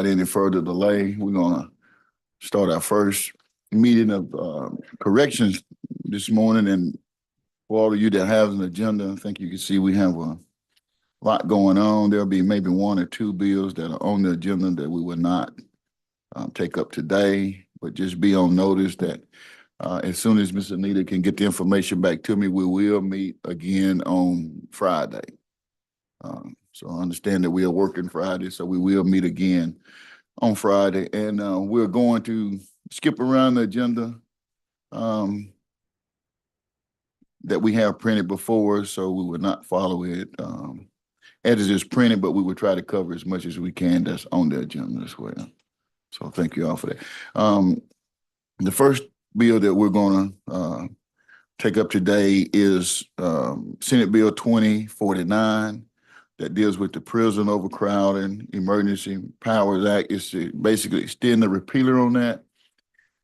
any further delay, we're gonna start our first meeting of corrections this morning. And for all of you that have an agenda, I think you can see we have a lot going on. There'll be maybe one or two bills that are on the agenda that we will not take up today, but just be on notice that as soon as Ms. Anita can get the information back to me, we will meet again on Friday. So I understand that we are working Friday, so we will meet again on Friday. And we're going to skip around the agenda that we have printed before, so we will not follow it as it is printed, but we will try to cover as much as we can that's on the agenda as well. So thank you all for that. The first bill that we're going to take up today is Senate Bill 2049 that deals with the Prison Overcrowding Emergency Powers Act. Is to basically extend the repealer on that.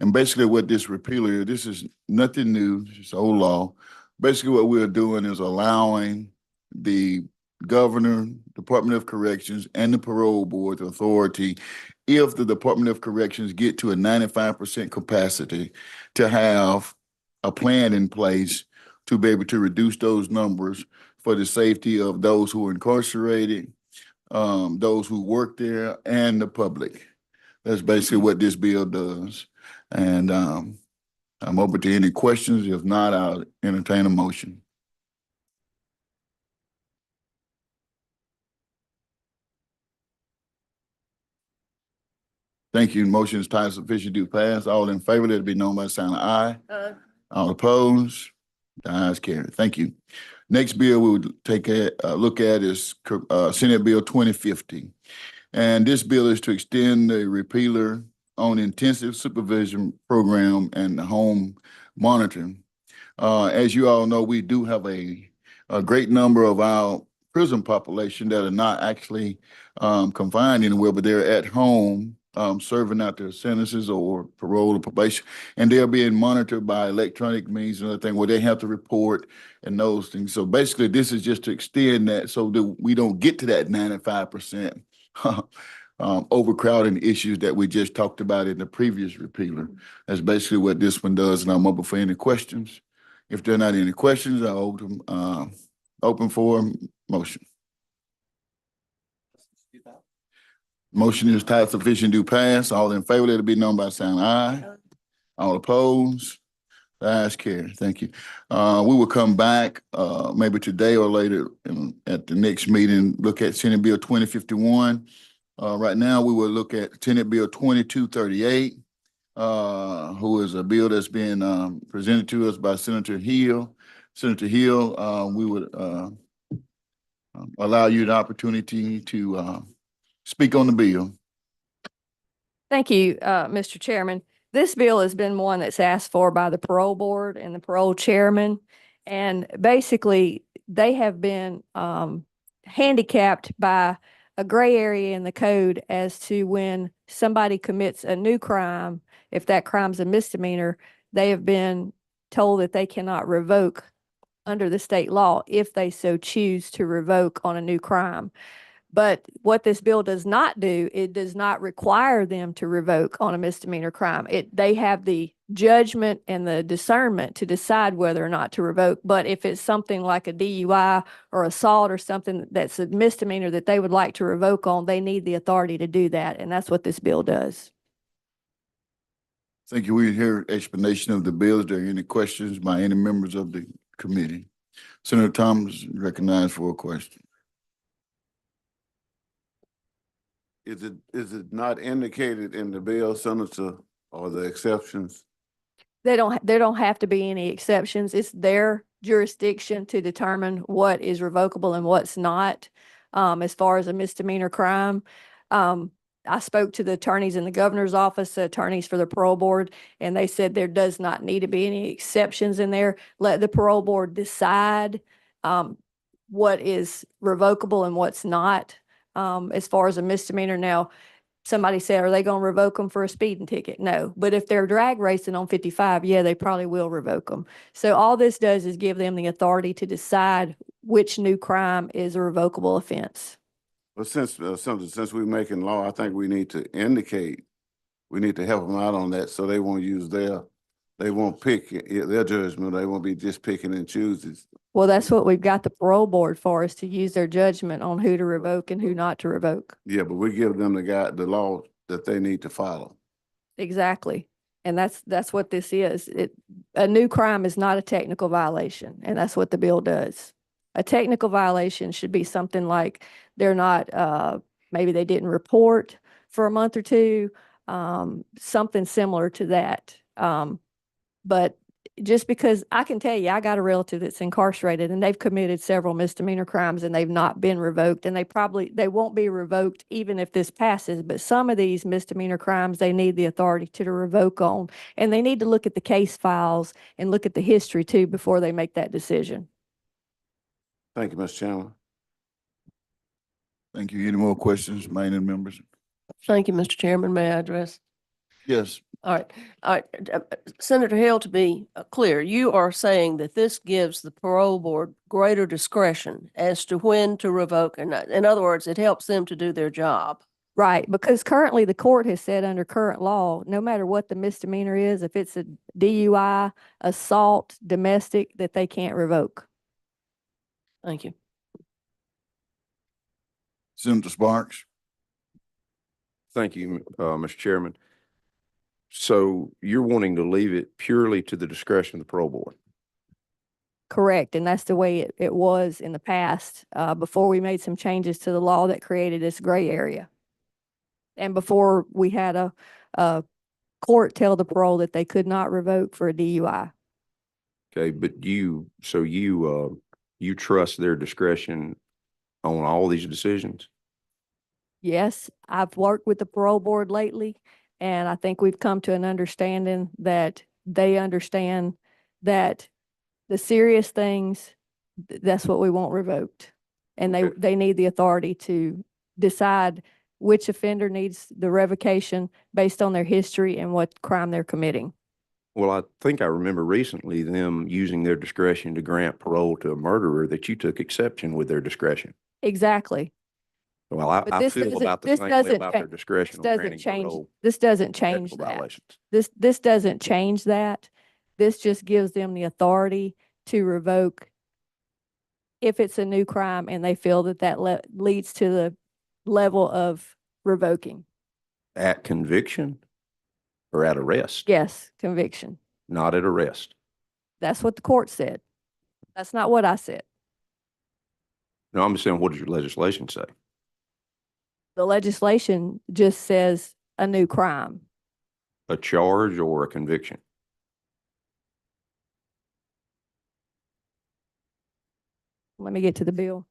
And basically what this repealer, this is nothing new, it's old law. Basically what we're doing is allowing the governor, Department of Corrections, and the parole board the authority, if the Department of Corrections get to a 95% capacity, to have a plan in place to be able to reduce those numbers for the safety of those who are incarcerated, those who work there, and the public. That's basically what this bill does. And I'm open to any questions. If not, I'll entertain a motion. Thank you. Motion is time sufficient to pass. All in favor, let it be known by the sign of aye. Aye. All opposed? The ayes carry. Thank you. Next bill we would take a look at is Senate Bill 2050. And this bill is to extend the repealer on intensive supervision program and home monitoring. As you all know, we do have a great number of our prison population that are not actually confined anywhere, but they're at home serving out their sentences or parole or probation, and they're being monitored by electronic means and other things where they have to report and those things. So basically, this is just to extend that so that we don't get to that 95% overcrowding issues that we just talked about in the previous repealer. That's basically what this one does, and I'm open for any questions. If there are not any questions, I'll open for motion. Motion is time sufficient to pass. All in favor, let it be known by saying aye. All opposed? The ayes carry. Thank you. We will come back maybe today or later at the next meeting, look at Senate Bill 2051. Right now, we will look at Senate Bill 2238, who is a bill that's being presented to us by Senator Hill. Senator Hill, we would allow you the opportunity to speak on the bill. Thank you, Mr. Chairman. This bill has been one that's asked for by the parole board and the parole chairman. And basically, they have been handicapped by a gray area in the code as to when somebody commits a new crime, if that crime's a misdemeanor, they have been told that they cannot revoke under the state law if they so choose to revoke on a new crime. But what this bill does not do, it does not require them to revoke on a misdemeanor crime. They have the judgment and the discernment to decide whether or not to revoke. But if it's something like a DUI or assault or something that's a misdemeanor that they would like to revoke on, they need the authority to do that. And that's what this bill does. Thank you. We hear explanation of the bill. Is there any questions by any members of the committee? Senator Thomas, recognized for a question. Is it not indicated in the bill, Senator, or the exceptions? There don't have to be any exceptions. It's their jurisdiction to determine what is revocable and what's not, as far as a misdemeanor crime. I spoke to the attorneys in the governor's office, the attorneys for the parole board, and they said there does not need to be any exceptions in there. Let the parole board decide what is revocable and what's not. As far as a misdemeanor. Now, somebody said, are they going to revoke them for a speeding ticket? No. But if they're drag racing on 55, yeah, they probably will revoke them. So all this does is give them the authority to decide which new crime is a revocable offense. But since we're making law, I think we need to indicate, we need to help them out on that so they won't use they won't pick their judgment. They won't be just picking and choosing. Well, that's what we've got the parole board for, is to use their judgment on who to revoke and who not to revoke. Yeah, but we give them the law that they need to follow. Exactly. And that's what this is. A new crime is not a technical violation, and that's what the bill does. A technical violation should be something like they're not, maybe they didn't report for a month or two, something similar to that. But just because I can tell you, I got a relative that's incarcerated and they've committed several misdemeanor crimes and they've not been revoked, and they won't be revoked even if this passes. But some of these misdemeanor crimes, they need the authority to revoke on, and they need to look at the case files and look at the history too before they make that decision. Thank you, Mr. Chairman. Thank you. Any more questions, remaining members? Thank you, Mr. Chairman. May I address? Yes, All right, all right. Senator Hill, to be clear, you are saying that this gives the parole board greater discretion as to when to revoke or not. In other words, it helps them to do their job. Right, because currently the court has said under current law, no matter what the misdemeanor is, if it's a DUI, assault, domestic, that they can't revoke. Thank you. Senator Sparks. Thank you, Mr. Chairman. So you're wanting to leave it purely to the discretion of the parole board? Correct, and that's the way it was in the past, before we made some changes to the law that created this gray area. And before we had a court tell the parole that they could not revoke for a DUI. Okay, but you trust their discretion on all these decisions? Yes, I've worked with the parole board lately, and I think we've come to an understanding that they understand that the serious things, that's what we want revoked. And Okay. they need the authority to decide which offender needs the revocation based on their history and what crime they're committing. Well, I think I remember recently them using their discretion to grant parole to a murderer that you took exception with their discretion. Exactly. Well, But I this feel doesn't- about the this same way doesn't about cha- their discretion on doesn't granting change, parole. this doesn't change technical that. violations. This doesn't change that. This just gives them the authority to revoke if it's a new crime and they feel that leads to the level of revoking. At conviction or at arrest? Yes, conviction. Not at arrest. That's what the court said. That's not what I said. No, I'm just saying, what does your legislation say? The legislation just says a new crime. A charge or a conviction? Let me get to the bill.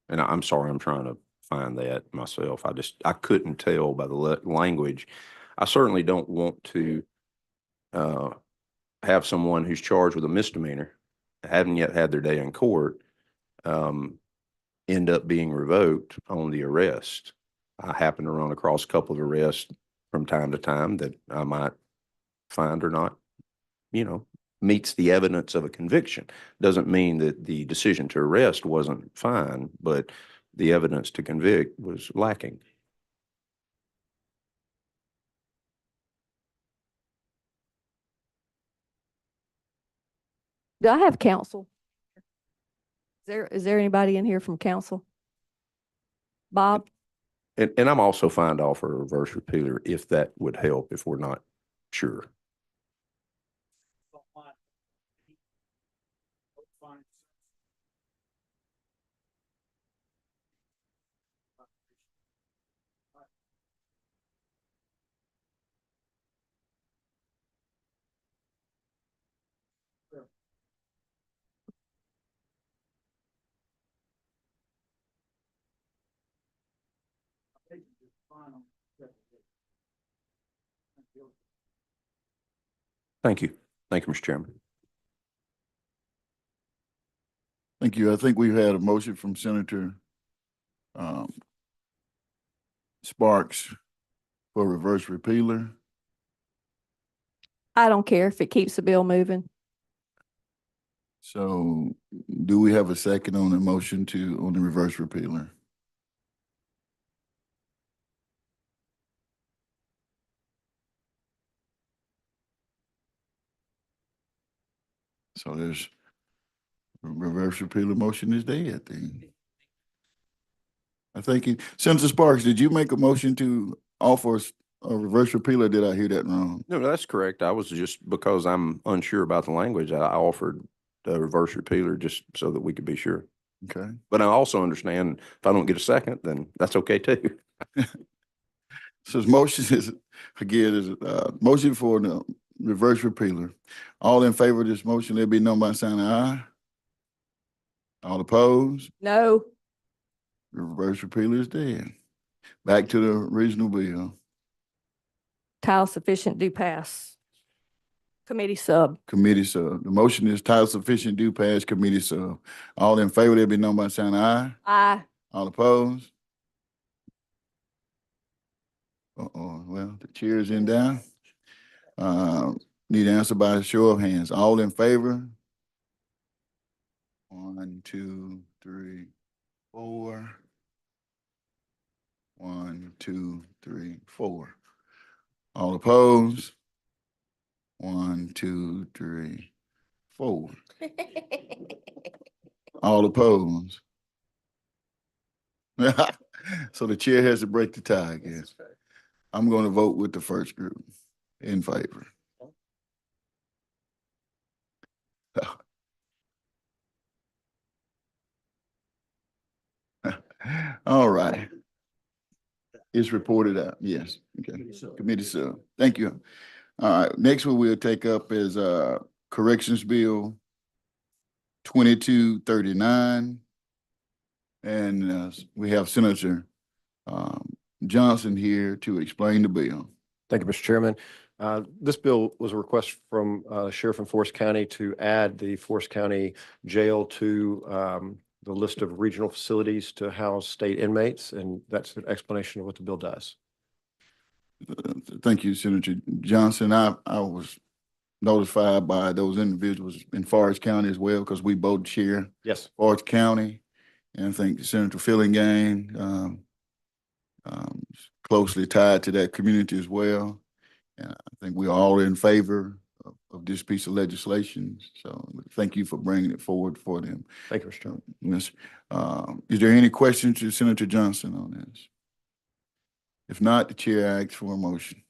And I'm sorry, I'm trying to find that myself. I couldn't tell by the language. I certainly don't want to have someone who's charged with a misdemeanor, haven't yet had their day in court, end up being revoked on the arrest. I happen to run across a couple of arrests from time to time that I might find or not, meets the evidence of a conviction. Doesn't mean that the decision to arrest wasn't fine, but the evidence to convict was lacking. Do I have counsel? Is there anybody in here from council? Bob? And I'm also fine to offer a reverse repealer if that would help, if we're not sure. Thank you. Thank you, Mr. Chairman. Thank you. I think we've had a motion from Senator Sparks for reverse repealer. I don't care if it keeps the bill moving. So do we have a second on the motion on the reverse repealer? So there's reverse repeal of motion is dead then. I think Senator Sparks, did you make a motion to offer a reverse repeal or did I hear that wrong? No, that's correct. I was just, because I'm unsure about the language, I offered the reverse repealer just so that we could be sure. Okay. But I also understand if I don't get a second, then that's okay too. So his motion is, again, is, motion for the reverse repealer. All in favor of this motion, let it be known by sign of aye. All opposed? No, The reverse repealer is dead. Back to the original bill. title sufficient do pass. Committee sub. Committee sub. The motion is title sufficient due pass committee sub. All in favor, let it be known by sign of aye. Aye. All opposed? Well, the chair is in down. Need answer by a show of hands. All in favor? 1, 2, 3, 4. 1, 2, 3, 4. All opposed? 1, 2, 3, 4. All opposed? So the chair has to break the tie, I guess. I'm going to vote with the first group in favor. All right. It's reported out, yes. Okay. Committee sub. Thank you. All right, next one we'll take up is Corrections Bill 2239. And we have Senator Johnson here to explain the bill. Thank you, Mr. Chairman. This bill was a request from Sheriff in Forest County to add the Forest County Jail to the list of regional facilities to house state inmates, and that's an explanation of what the bill does. Thank you, Senator Johnson. I was notified by those individuals in Forest County as well, because we both share Yes. Forest County. And I think Senator Fillingham closely tied to that community as well. And I think we're all in favor of this piece of legislation. So thank you for bringing it forward for them. Thank you, Mr. Chairman. Miss, is there any questions to Senator Johnson on this? If not, the chair asks for a motion.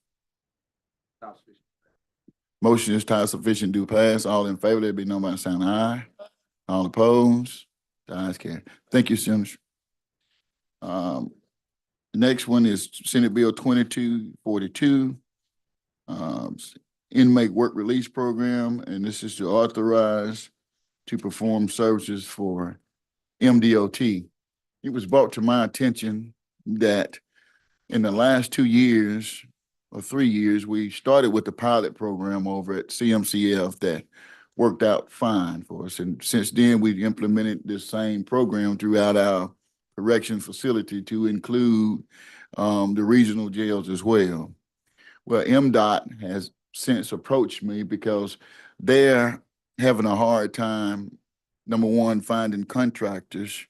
Motion is title sufficient due pass. All in favor, let it be known by the sign of aye. All opposed? The ayes carry. Thank you, Senator. Next one is Senate Bill 2242. Inmate Work Release Program, and this is to authorize to perform services for MDOT. It was brought to my attention that in the last 2 years or 3 years, we started with the pilot program over at CMCF that worked out fine for us. And since then, we've implemented this same program throughout our correction facility to include the regional jails as well. Well, MDOT has since approached me because they're having a hard time, number one, finding contractors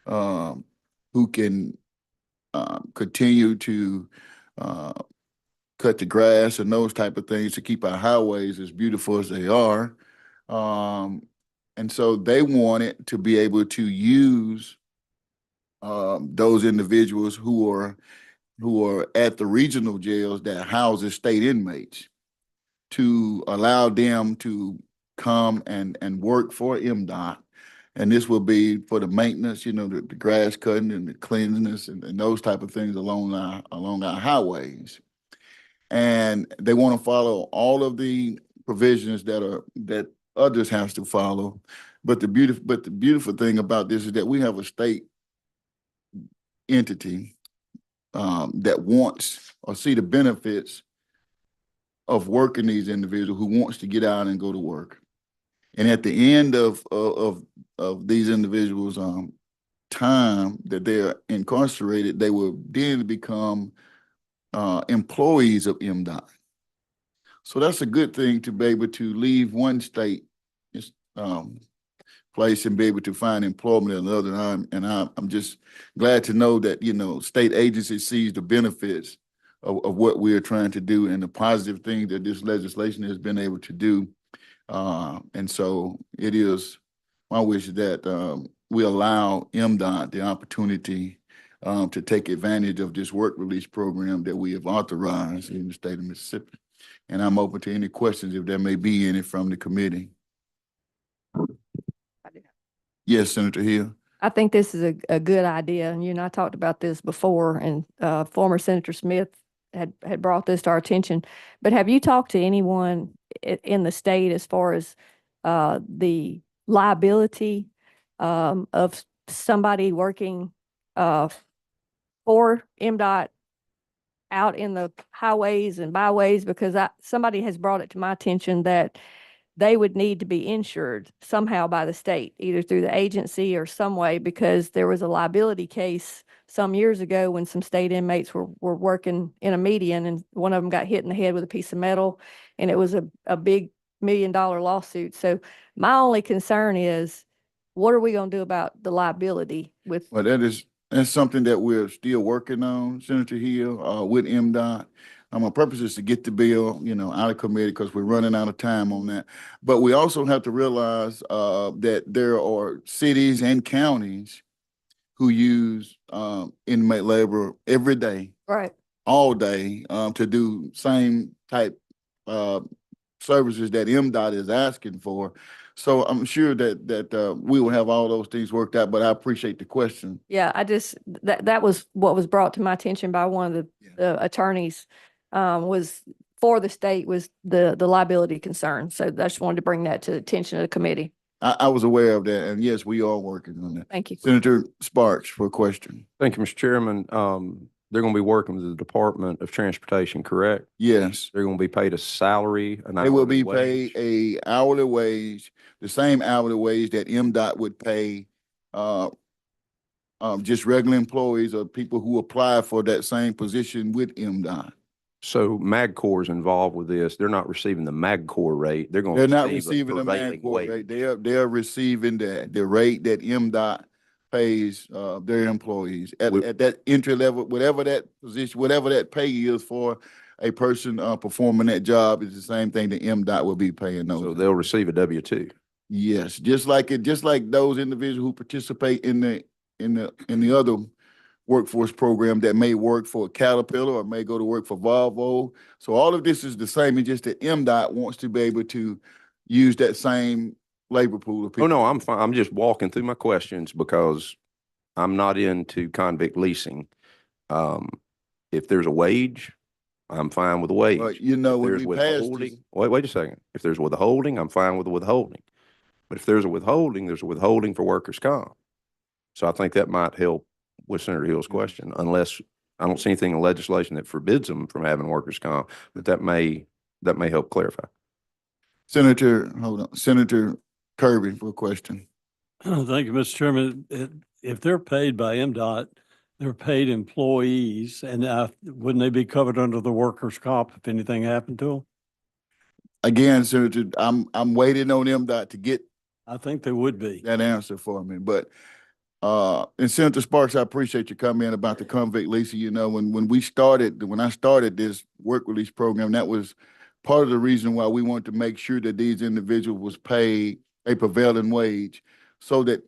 who can continue to cut the grass and those type of things to keep our highways as beautiful as they are. And so they wanted to be able to use those individuals who are at the regional jails that houses state inmates to allow them to come and work for MDOT. And this will be for the maintenance, the grass cutting and the cleanliness and those type of things along our highways. And they want to follow all of the provisions that others have to follow. But the beautiful thing about this is that we have a state entity that wants or see the benefits of working these individuals who wants to get out and go to work. And at the end of these individuals' time that they're incarcerated, they will then become employees of MDOT. So that's a good thing to be able to leave one state place and be able to find employment in another. And I'm just glad to know that, state agencies sees the benefits of what we are trying to do and the positive thing that this legislation has been able to do And so it is my wish that we allow MDOT the opportunity to take advantage of this work release program that we have authorized in the state of Mississippi. And I'm open to any questions if there may be any from the committee. Yes, Senator Hill. I think this is a good idea, and you and I talked about this before, and former Senator Smith had brought this to our attention. But have you talked to anyone in the state as far as the liability of somebody working for MDOT out in the highways and byways? Because somebody has brought it to my attention that they would need to be insured somehow by the state, either through the agency or some way, because there was a liability case some years ago when some state inmates were working in a median, and one of them got hit in the head with a piece of metal, and it was a big $1 million lawsuit. So my only concern is, what are we going to do about the liability with? Well, that's something that we're still working on, Senator Hill, with MDOT. My purpose is to get the bill, out of committee because we're running out of time on that. But we also have to realize that there are cities and counties who use inmate labor every day, Right. all day, to do same type services that MDOT is asking for. So I'm sure that we will have all those things worked out, but I appreciate the question. Yeah, that was what was brought to my attention by one of the attorneys, was for the state, was the liability concern. So I just wanted to bring that to the attention of the committee. I was aware of that, and yes, we are working on that. Thank you. Senator Sparks for a question. Thank you, Mr. Chairman. They're going to be working with the Department of Transportation, correct? Yes, They're going to be paid a salary, an they will hourly be paid wage? a hourly wage, the same hourly wage that MDOT would pay just regular employees or people who apply for that same position with MDOT. So MAGCOR is involved with this. They're not receiving the MAGCOR rate. They're going They're to not receive a receiving the prevailing MAGCOR wage. rate. They're receiving the rate that MDOT pays their employees at that entry level, whatever that position, whatever that pay is for a person performing that job is the same thing that MDOT will be paying those. So they'll receive a W-2. Yes, just like those individuals who participate in the other workforce program that may work for Caterpillar or may go to work for Volvo. So all of this is the same. It's just that MDOT wants to be able to use that same labor pool of people. Oh, no, I'm fine. I'm just walking through my questions because I'm not into convict leasing. If there's a wage, I'm fine with the wage. But If when there's we passed withholding, this, wait a second. If there's withholding, I'm fine with the withholding. But if there's a withholding for workers' comp. So I think that might help with Senator Hill's question, unless I don't see anything in legislation that forbids them from having workers' comp, but that may help clarify. Senator Kirby for a question. Thank you, Mr. Chairman. If they're paid by MDOT, they're paid employees, and wouldn't they be covered under the workers' comp if anything happened to them? Again, Senator, I'm waiting on MDOT to get I think they would be. that answer for me, but and Senator Sparks, I appreciate your comment about the convict leasing. When I started this work release program, that was part of the reason why we wanted to make sure that these individuals was paid a prevailing wage so that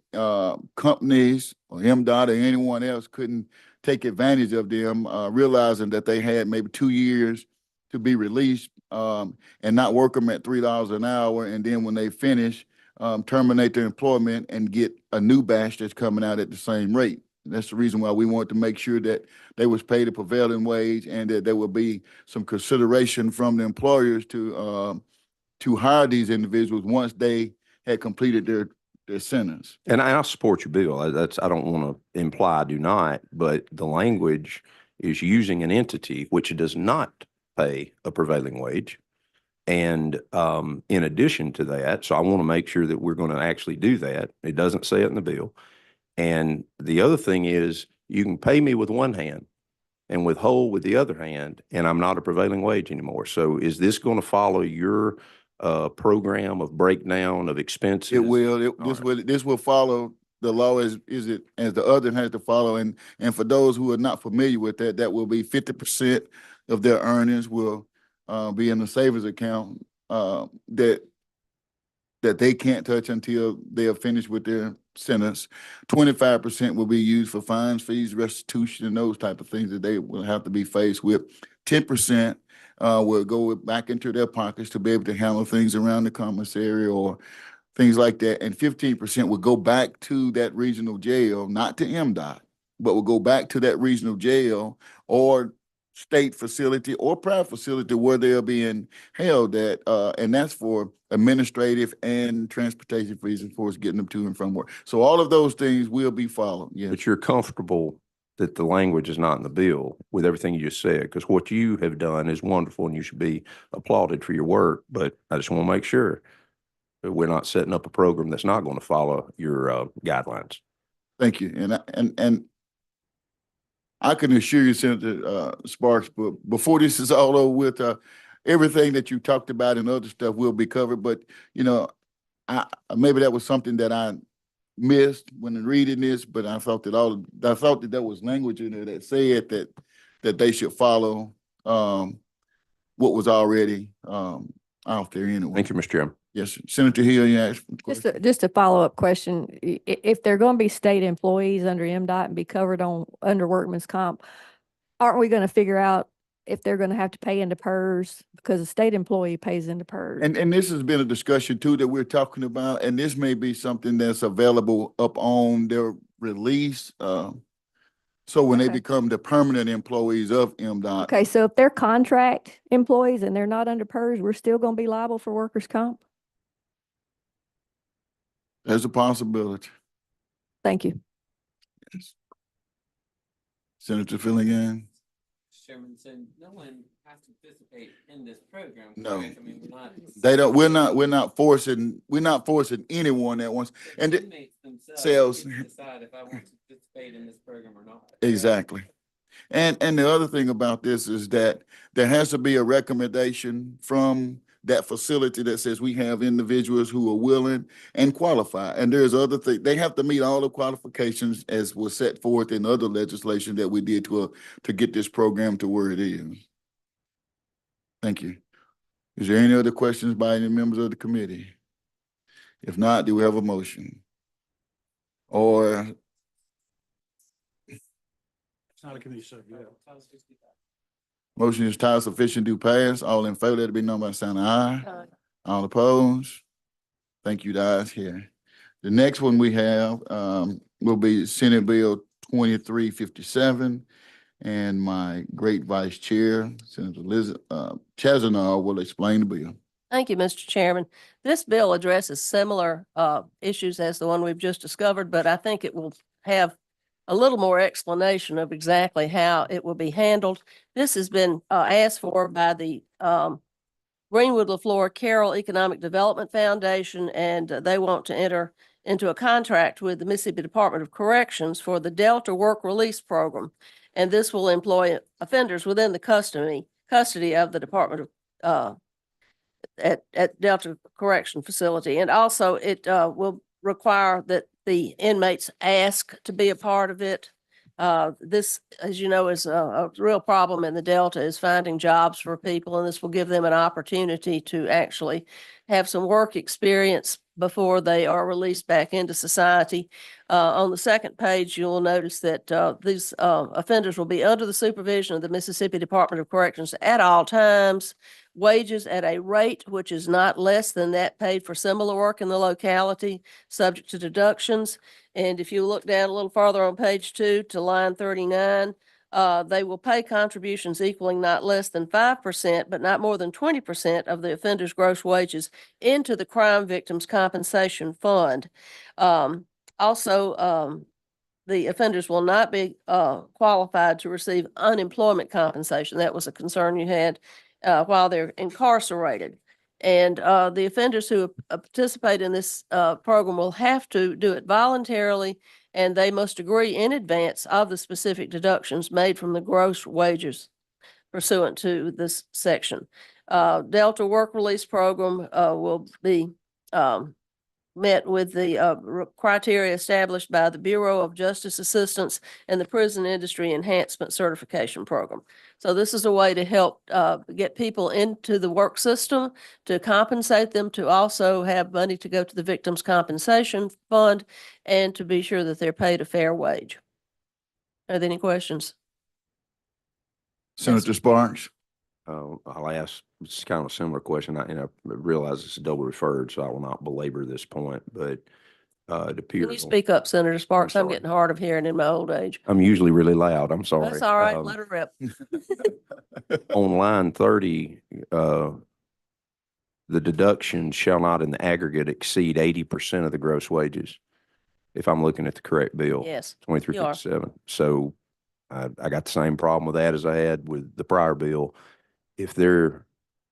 companies or MDOT or anyone else couldn't take advantage of them, realizing that they had maybe 2 years to be released and not work them at $3 an hour. And then when they finish, terminate their employment and get a new batch that's coming out at the same rate. And that's the reason why we wanted to make sure that they was paid a prevailing wage and that there would be some consideration from the employers to hire these individuals once they had completed their sentence. And I support your bill. I don't want to imply I do not, but the language is using an entity which does not pay a prevailing wage. And in addition to that, so I want to make sure that we're going to actually do that. It doesn't say it in the bill. And the other thing is you can pay me with one hand and withhold with the other hand, and I'm not a prevailing wage anymore. So is this going to follow your program of breakdown of expenses? It will. All This will follow the law as the other has to follow. And for those who are not familiar with that, that will be 50% of their earnings will be in the savings account that that they can't touch until they are finished with their sentence. 25% will be used for fines, fees, restitution, and those type of things that they will have to be faced with. 10% will go back into their pockets to be able to handle things around the commissary or things like that. And 15% will go back to that regional jail, not to MDOT, but will go back to that regional jail or state facility or private facility where they're being held at, and that's for administrative and transportation fees and for us getting them to and from work. So all of those things will be followed, yes. But you're comfortable that the language is not in the bill with everything you just said, because what you have done is wonderful and you should be applauded for your work. But I just want to make sure that we're not setting up a program that's not going to follow your guidelines. Thank you. And I can assure you, Senator Sparks, but before this is all over with, everything that you talked about and other stuff will be covered. But, you know, maybe that was something that I missed when reading this, but I thought that there was language in there that said that they should follow what was already out there anyway. Thank you, Mr. Chairman. Yes, sir. Senator Hill, you asked. a question? Just a follow-up question. If they're going to be state employees under MDOT and be covered under workman's comp, aren't we going to figure out if they're going to have to pay into PERS, because a state employee pays into PERS? And this has been a discussion too that we're talking about, and this may be something that's available up on their release. So when they Okay. become the permanent employees of MDOT. Okay, so if they're contract employees and they're not under PERS, we're still going to be liable for workers' comp? There's a possibility. Thank you. Senator Filligan? Chairman, so no one has to participate in this program. No. correct? I mean, we're not. We're not forcing anyone that wants, and The it- inmates themselves Sales. get to decide if I want to participate in this program or not. correct? exactly. And the other thing about this is that there has to be a recommendation from that facility that says we have individuals who are willing and qualified. And there's other things, they have to meet all the qualifications as was set forth in other legislation that we did to get this program to where it is. Thank you. Is there any other questions by any members of the committee? If not, do we have a motion? Or It's not a committee subject. Title 65. motion is title sufficient to pass? All in favor, let it be known by the sign of aye. Aye. All opposed? Thank you, guys, here. The next one we have, will be Senate Bill 2357. And my great Vice Chair, Senator Liz, Chazanar will explain the bill. Thank you, Mr. Chairman. This bill addresses similar issues as the one we've just discovered, but I think it will have a little more explanation of exactly how it will be handled. This has been asked for by the Greenwood LaFleur Carroll Economic Development Foundation, and they want to enter into a contract with the Mississippi Department of Corrections for the Delta Work Release Program. And this will employ offenders within the custody of the Department of at Delta Correction Facility. And also it will require that the inmates ask to be a part of it. This, as you know, is a real problem in the Delta, is finding jobs for people, and this will give them an opportunity to actually have some work experience before they are released back into society. On the second page, you'll notice that these offenders will be under the supervision of the Mississippi Department of Corrections at all times, wages at a rate which is not less than that paid for similar work in the locality, subject to deductions. And if you look down a little farther on page 2 to line 39, they will pay contributions equaling not less than 5%, but not more than 20% of the offender's gross wages into the Crime Victims Compensation Fund. Also, the offenders will not be qualified to receive unemployment compensation. That was a concern you had while they're incarcerated. And the offenders who participate in this program will have to do it voluntarily, and they must agree in advance of the specific deductions made from the gross wages pursuant to this section. Delta Work Release Program will be met with the criteria established by the Bureau of Justice Assistance and the Prison Industry Enhancement Certification Program. So this is a way to help get people into the work system, to compensate them, to also have money to go to the Victims' Compensation Fund, and to be sure that they're paid a fair wage. Are there any questions? Senator Sparks? I'll ask, it's kind of a similar question, and I realize it's double referred, so I will not belabor this point, but it appears. Can you speak up, Senator Sparks? I'm sorry. getting hard of hearing in my old age. I'm usually really loud, I'm sorry. That's all right. Let her rip. On line 30, the deduction shall not in the aggregate exceed 80% of the gross wages, if I'm looking at the correct bill. Yes. 2357. So I got the same problem with that as I had with the prior bill. If they're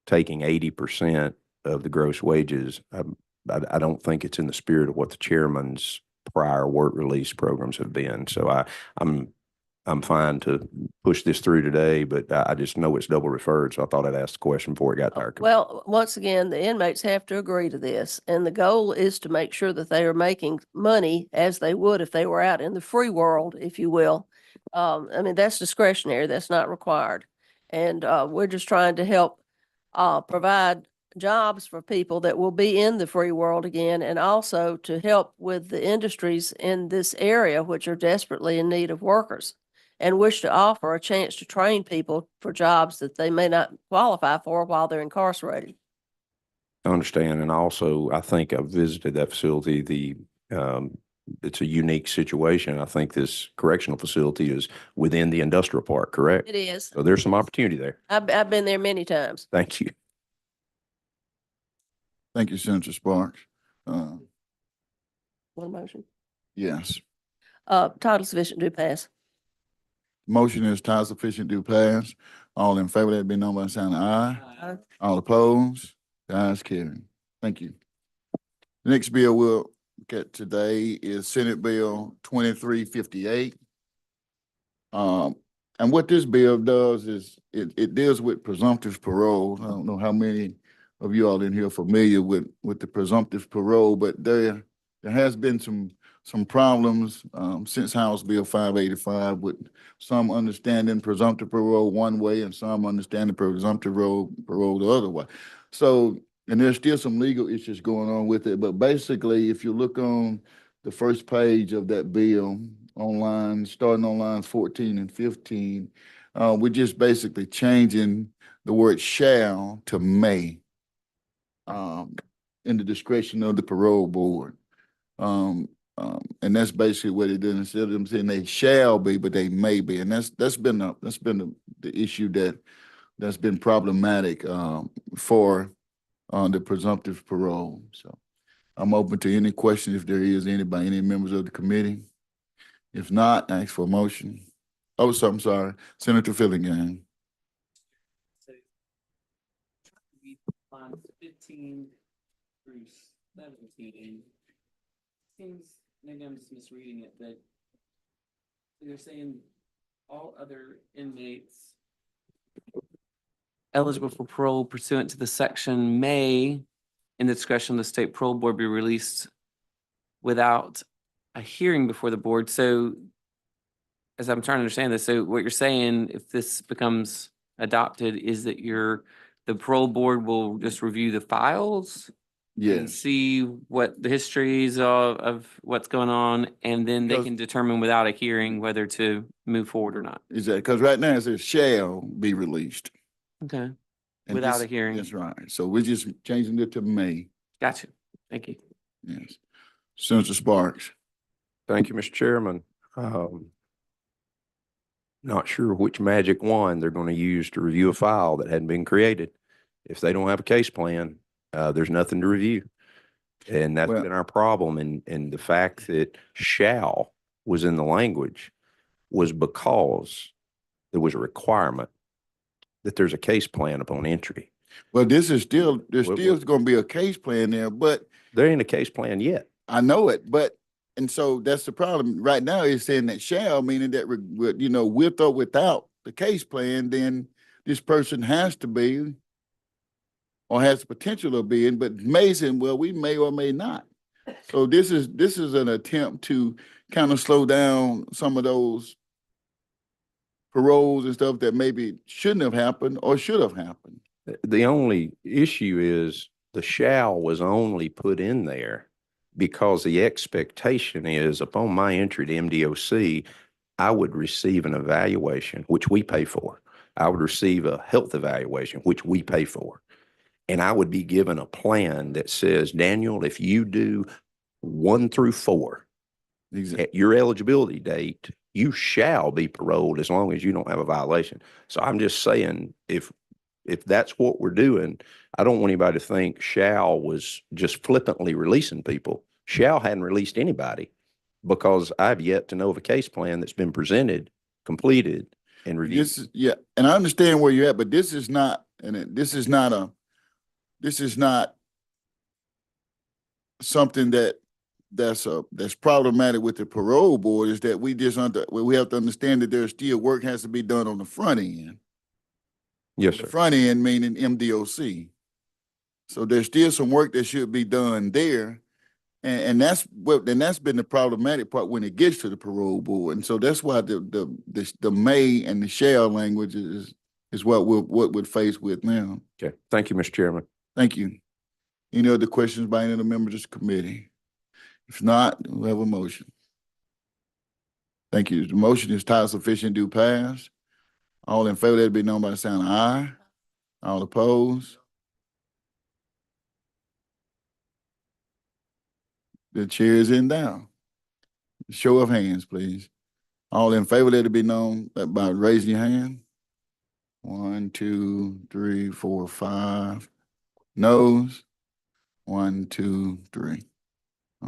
taking 80% of the gross wages, I don't think it's in the spirit of what the chairman's prior work release programs have been. So I'm fine to push this through today, but I just know it's double referred, so I thought I'd ask the question before it got to our committee. Well, once again, the inmates have to agree to this, and the goal is to make sure that they are making money as they would if they were out in the free world, if you will. I mean, that's discretionary, that's not required. And we're just trying to help provide jobs for people that will be in the free world again, and also to help with the industries in this area, which are desperately in need of workers and wish to offer a chance to train people for jobs that they may not qualify for while they're incarcerated. I understand. And also, I think I've visited that facility. It's a unique situation. I think this correctional facility is within the industrial park, correct? It is. So there's some opportunity there. I've been there many times. Thank you. Thank you, Senator Sparks. One motion. Yes. Title sufficient do pass. Motion is title sufficient do pass. All in favor, that be known by the sign of aye. Aye. All opposed? The ayes carry. Thank you. The next bill we'll get today is Senate Bill 2358. And what this bill does is it deals with presumptive parole. I don't know how many of you all in here are familiar with the presumptive parole, but there has been some problems since House Bill 585 with some understanding presumptive parole one way and some understanding presumptive parole the other way. So, and there's still some legal issues going on with it, but basically, if you look on the first page of that bill online, starting on lines 14 and 15, we're just basically changing the word shall to may in the discretion of the parole board. And that's basically what it did. Instead of them saying they shall be, but they may be. And that's been the issue that's been problematic for the presumptive parole. So I'm open to any questions if there is any by any members of the committee. If not, I ask for a motion. Oh, so I'm sorry, Senator Fillingham. So, we lines 15 through 17. Seems, maybe I'm just misreading it, but they're saying all other inmates eligible for parole pursuant to the section may, in the discretion of the state parole board, be released without a hearing before the board. So as I'm trying to understand this, so what you're saying, if this becomes adopted, is that the parole board will just review the files? And Yes, see what the histories of what's going on, and then they Because- can determine without a hearing whether to move forward or not. is that because right now it says shall be released. Okay, And without this- a hearing. That's right. So we're just changing it to may. Gotcha. Thank you. Yes. Senator Sparks. Thank you, Mr. Chairman. Not sure which magic wand they're going to use to review a file that hadn't been created. If they don't have a case plan, there's nothing to review. And that's Well- been our problem. And the fact that shall was in the language was because there was a requirement that there's a case plan upon entry. Well, there's still What- going to be a case plan there, but There ain't a case plan yet. I know it, and so that's the problem. Right now, it's saying that shall, meaning that, with or without the case plan, then this person has to be or has the potential of being, but may saying, well, we may or may not. So this is an attempt to kind of slow down some of those paroles and stuff that maybe shouldn't have happened or should have happened. The only issue is the shall was only put in there because the expectation is upon my entry to MDOC, I would receive an evaluation, which we pay for. I would receive a health evaluation, which we pay for. And I would be given a plan that says, Daniel, if you do 1 through 4, Exactly. at your eligibility date, you shall be paroled as long as you don't have a violation. So I'm just saying, if that's what we're doing, I don't want anybody to think shall was just flippantly releasing people. Shall hadn't released anybody because I've yet to know of a case plan that's been presented, completed, and reviewed. This is, yeah, and I understand where you're at, but this is not something that's problematic with the parole board, is that we have to understand that there's still work has to be done on the front end. Yes, The sir. front end meaning MDOC. So there's still some work that should be done there. And that's been the problematic part when it gets to the parole board. And so that's why the may and the shall language is what we're faced with now. Okay. Thank you, Mr. Chairman. Thank you. Any other questions by any of the members of the committee? If not, we'll have a motion. Thank you. The motion is title sufficient do pass. All in favor, let it be known by the sound of aye. All opposed? The chair is in down. Show of hands, please. All in favor, let it be known by raising your hand. 1, 2, 3, 4, 5. Noes. 1, 2, 3.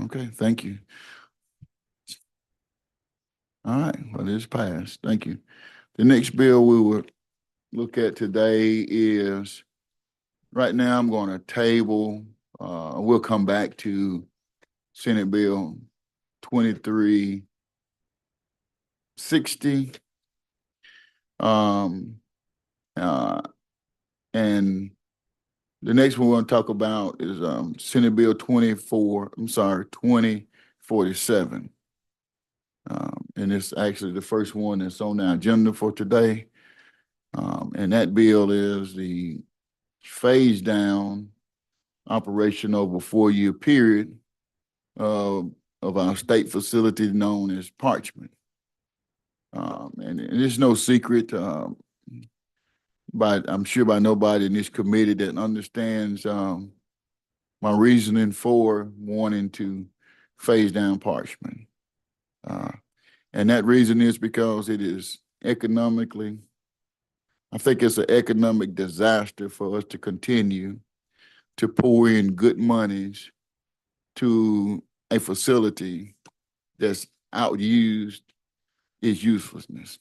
Okay, thank you. All right, well, it's passed. Thank you. The next bill we will look at today is, right now I'm going to table, we'll come back to Senate Bill 2360. And the next one we're going to talk about is Senate Bill 2047. And it's actually the first one that's on the agenda for today. And that bill is the phase down operation over a 4-year period of our state facility known as Parchment. And it's no secret, but I'm sure by nobody in this committee that understands my reasoning for wanting to phase down Parchment. And that reason is because it is economically, I think it's an economic disaster for us to continue to pour in good monies to a facility that's outused its uselessness.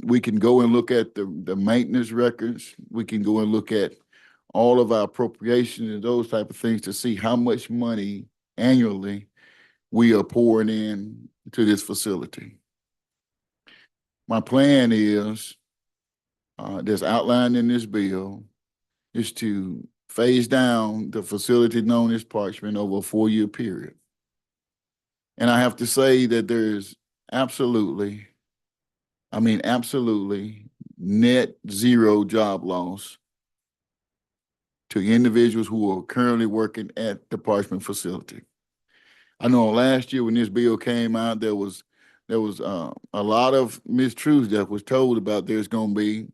We can go and look at the maintenance records. We can go and look at all of our appropriations and those type of things to see how much money annually we are pouring in to this facility. My plan is, that's outlined in this bill, is to phase down the facility known as Parchment over a 4-year period. And I have to say that there's absolutely net zero job loss to individuals who are currently working at the Parchment facility. I know last year when this bill came out, there was a lot of mistruths that was told about there's going to be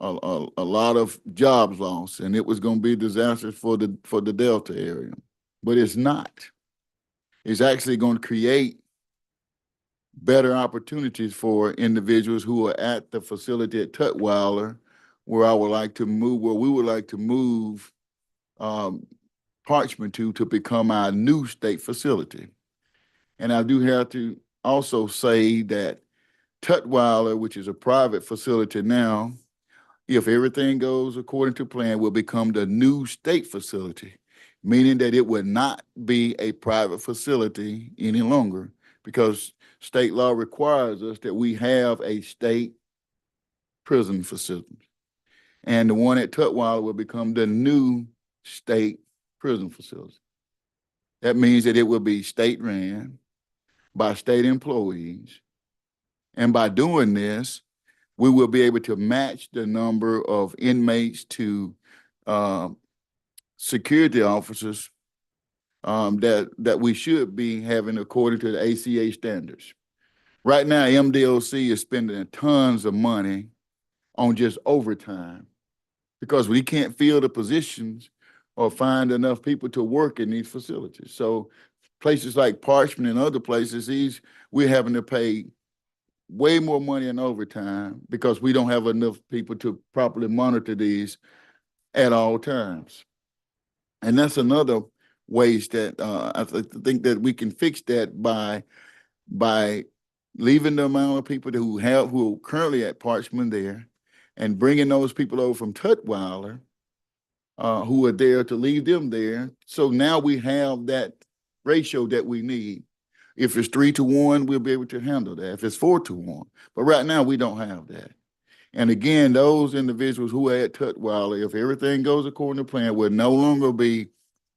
a lot of jobs lost, and it was going to be disastrous for the Delta area, but it's not. It's actually going to create better opportunities for individuals who are at the facility at Tutwiler, where we would like to move Parchment to become our new state facility. And I do have to also say that Tutwiler, which is a private facility now, if everything goes according to plan, will become the new state facility, meaning that it would not be a private facility any longer, because state law requires us that we have a state prison facility. And the one at Tutwiler will become the new state prison facility. That means that it will be state ran by state employees. And by doing this, we will be able to match the number of inmates to security officers that we should be having according to the ACA standards. Right now, MDOC is spending tons of money on just overtime because we can't fill the positions or find enough people to work in these facilities. So places like Parchman and other places, we're having to pay way more money in overtime because we don't have enough people to properly monitor these at all times. And that's another ways that I think that we can fix that by leaving the amount of people who are currently at Parchman there and bringing those people over from Tutwiler who are there to leave them there. So now we have that ratio that we need. If it's 3-to-1, we'll be able to handle that. If it's 4-to-1, but right now we don't have that. And again, those individuals who are at Tutwiler, if everything goes according to plan, will no longer be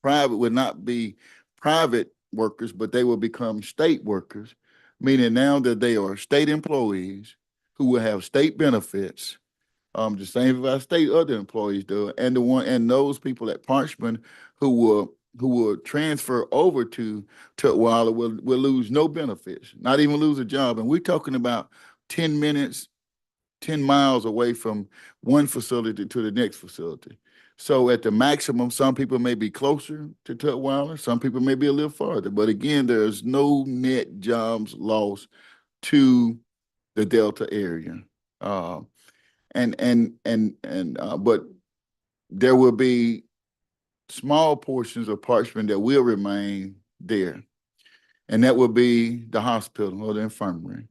private, would not be private workers, but they will become state workers, meaning now that they are state employees who will have state benefits, the same as our state other employees do, and those people at Parchman who will transfer over to Tutwiler will lose no benefits, not even lose a job. And we're talking about 10 miles away from one facility to the next facility. So at the maximum, some people may be closer to Tutwiler, some people may be a little farther. But again, there's no net jobs lost to the Delta area. But there will be small portions of Parchman that will remain there. And that will be the hospital or the infirmary.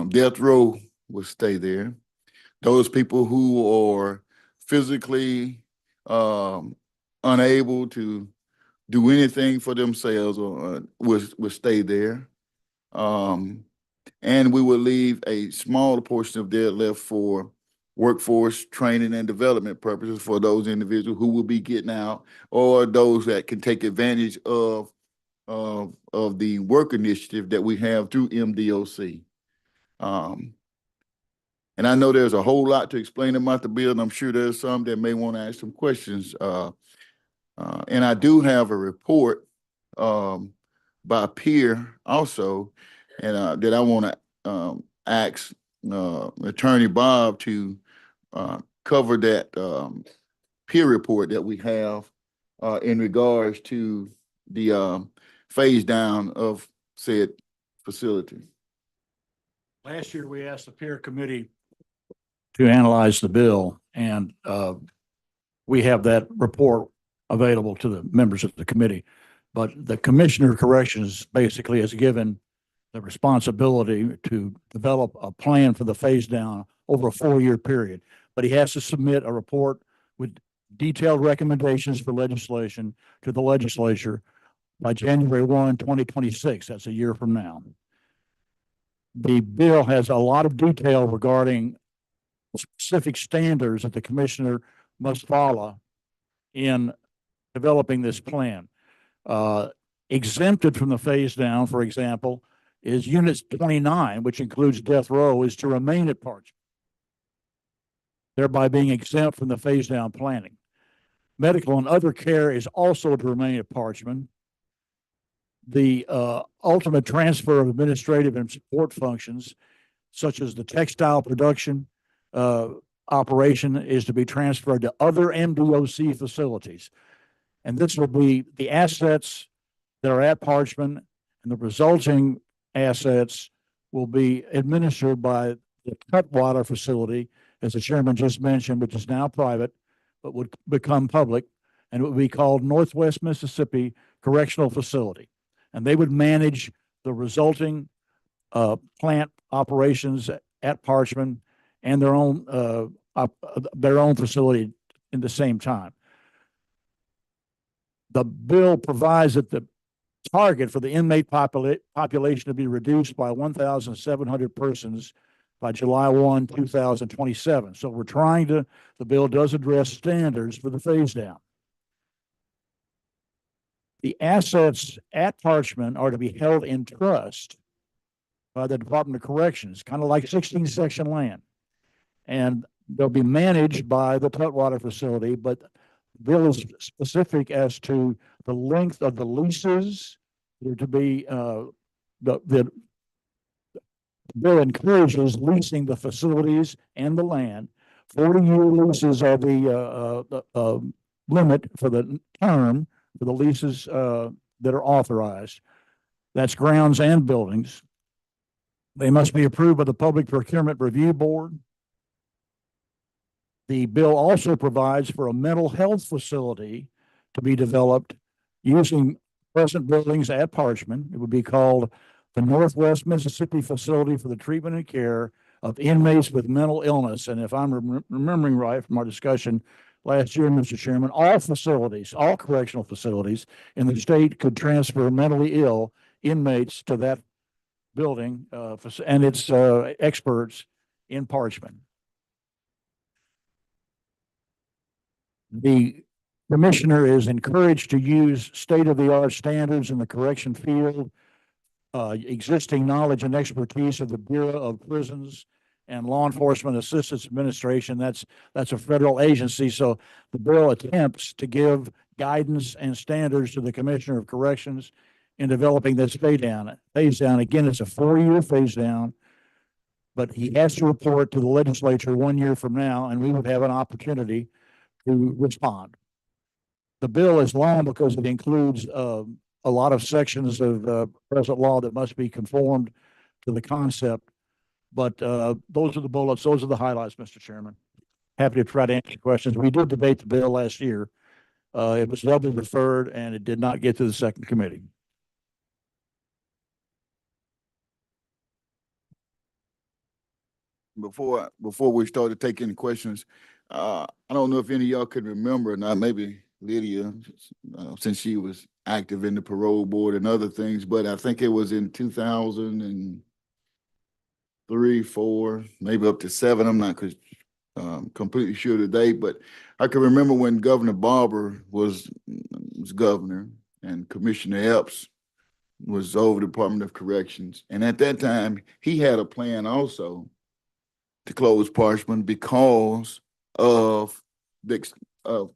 Death row will stay there. Those people who are physically unable to do anything for themselves will stay there. And we will leave a smaller portion of their left for workforce training and development purposes for those individuals who will be getting out or those that can take advantage of the work initiative that we have through MDOC. And I know there's a whole lot to explain about the bill, and I'm sure there's some that may want to ask some questions. And I do have a report by peer also, and that I want to ask Attorney Bob to cover that peer report that we have in regards to the phase down of said facility. Last year, we asked the peer committee to analyze the bill, and we have that report available to the members of the committee. But the Commissioner of Corrections basically is given the responsibility to develop a plan for the phase down over a 4-year period. But he has to submit a report with detailed recommendations for legislation to the legislature by January 1, 2026. That's a year from now. The bill has a lot of detail regarding specific standards that the commissioner must follow in developing this plan. Exempted from the phase down, for example, is Unit 29, which includes death row, is to remain at Parchman, thereby being exempt from the phase down planning. Medical and other care is also to remain at Parchman. The ultimate transfer of administrative and support functions, such as the textile production operation, is to be transferred to other MDOC facilities. And this will be the assets that are at Parchman, and the resulting assets will be administered by the Tutwiler facility, as the chairman just mentioned, which is now private, but would become public, and it would be called Northwest Mississippi Correctional Facility. And they would manage the resulting plant operations at Parchman and their own facility in the same time. The bill provides that the target for the inmate population to be reduced by 1,700 persons by July 1, 2027. So we're the bill does address standards for the phase down. The assets at Parchman are to be held in trust by the Department of Corrections, kind of like 16 section land. And they'll be managed by the Tutwiler facility, but the bill is specific as to the length of the leases. They're to be, the bill encourages leasing the facilities and the land. 40-year leases are the limit for the term for the leases that are authorized. That's grounds and buildings. They must be approved by the Public Procurement Review Board. The bill also provides for a mental health facility to be developed using present buildings at Parchman. It would be called the Northwest Mississippi Facility for the Treatment and Care of Inmates with Mental Illness. And if I'm remembering right from our discussion last year, Mr. Chairman, all facilities, all correctional facilities in the state could transfer mentally ill inmates to that building and its experts in Parchman. The commissioner is encouraged to use state-of-the-art standards in the correction field, existing knowledge and expertise of the Bureau of Prisons and Law Enforcement Assistance Administration. That's a federal agency. So the bill attempts to give guidance and standards to the Commissioner of Corrections in developing this phase down. Again, it's a 4-year phase down, but he has to report to the legislature 1 year from now, and we would have an opportunity to respond. The bill is long because it includes a lot of sections of present law that must be conformed to the concept. But those are the bullets. Those are the highlights, Mr. Chairman. Happy to try to answer questions. We did debate the bill last year. It was doubly deferred and it did not get to the second committee. Before we started taking questions, I don't know if any of y'all could remember or not, maybe Lydia, since she was active in the parole board and other things, but I think it was in 2003, 4, maybe up to 7. I'm not completely sure of the date, but I can remember when Governor Barber was governor and Commissioner Epps was over the Department of Corrections. And at that time, he had a plan also to close Parchman because of